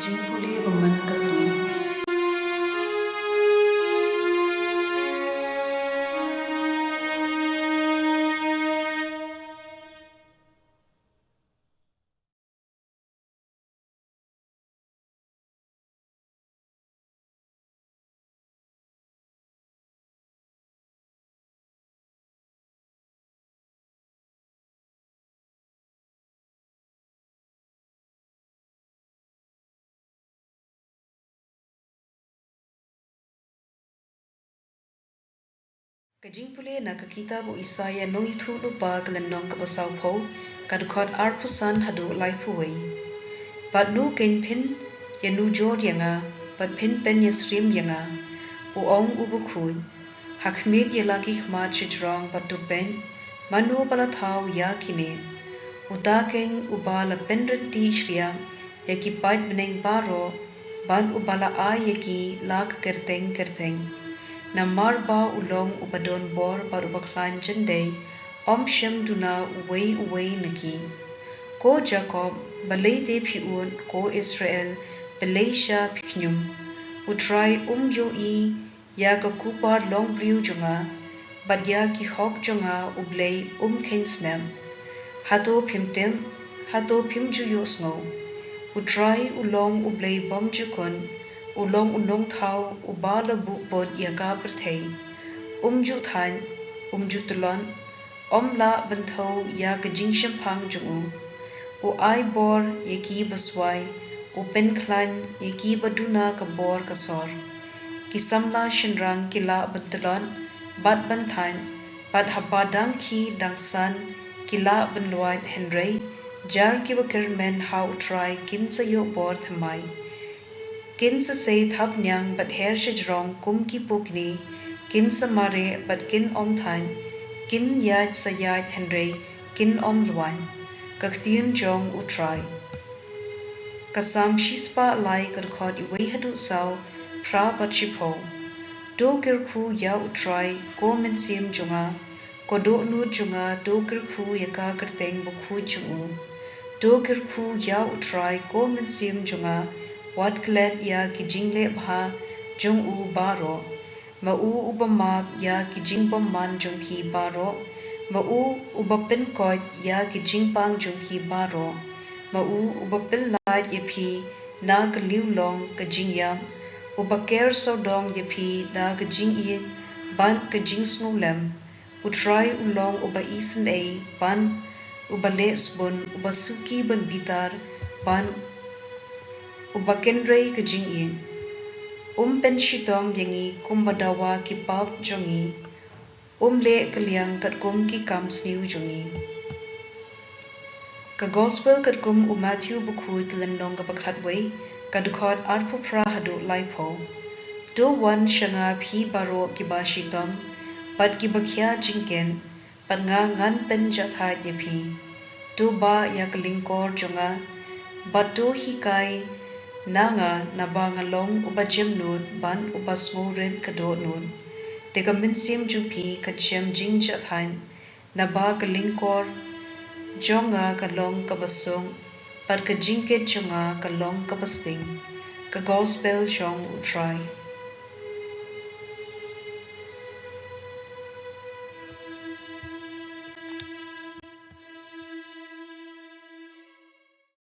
jingpule baman kasui. Kajingpule na kakita bu isaya no itu lupa kelenong kabasau po kadukot arpusan hadu laipuwei. Pat nu ken pin ya nu jod yanga pat pin pen ya srim yanga u ong ubukun hakmit ya lagi khmat chijrong pat tu pen manu bala thau ya kine utaken ubala penrenti shriang ya ki pait beneng baro ban ubala a ya ki lag kerteng na marba ulong ubadon bor baru baklan jendei om shem duna uwei naki ko Jacob Blei de piun ko Israel Blei sha piknyum utrai yo I ya ka kupar long briu junga badya ki hok junga ublei kensnem hato pimtem hato pimju yosngo utrai ulong ublei bom jukon ulong unong thau ubala bu bod ya ka perthei ju than ju tulon la banthau ya ka jingsham phang jungu u ai bor ye ki baswai u pen khlan ye ki baduna ka bor ka sor ki samla shinrang ki la bantalon bat ban than bat habadang ki dangsan ki la ban luai henry jar ki bakir men how try kin sa yo bor thamai kin sa say thap nyang bat her shijrong kum ki pukni kin sa mare bat kin om than kin yaj sa yaj henry kin om luan ktien jong utrai kasam shispa lai karkhot iwei hadu sau pra bachipo do kirkhu ya utrai ko mensim junga ko do nu junga do kirkhu yaka kerteng bukhu jungu do kirkhu ya utrai ko mensim junga wat klet ya kijingle bha jung u baro ma u ubama ya kijingbam man jung ki baro ma u ubapin koit ya kijingpang jung ki baro ma u ubapil lai ye phi na ka liu long ka jingyam ubaker so dong ye phi na ka jing I ban ka jing snulem utrai ulong uba isen a ban ubales bun ubasuki ban bitar ban ubakenrei ka jing I pen shitom yangi kumbadawa ki pap jongi le kaliang kat kum ki kam sniu jongi ka gospel kat kum Matthew bukhu kilandong ka pakhatway ka dukhot arpu pra hadu laipo do wan shanga phi baro ki ba shitom pat ki bakhya jingken pat nga ngan pen jatha ye phi do ba ya kalingkor jonga bat do hi kai nanga naba ngalong ubajem nun ban ubasmoren kado nun teka minsim jupi kachem jing jathan naba kalingkor jonga kalong kabasong par ka jingket jonga kalong kabasting ka gospel jong utrai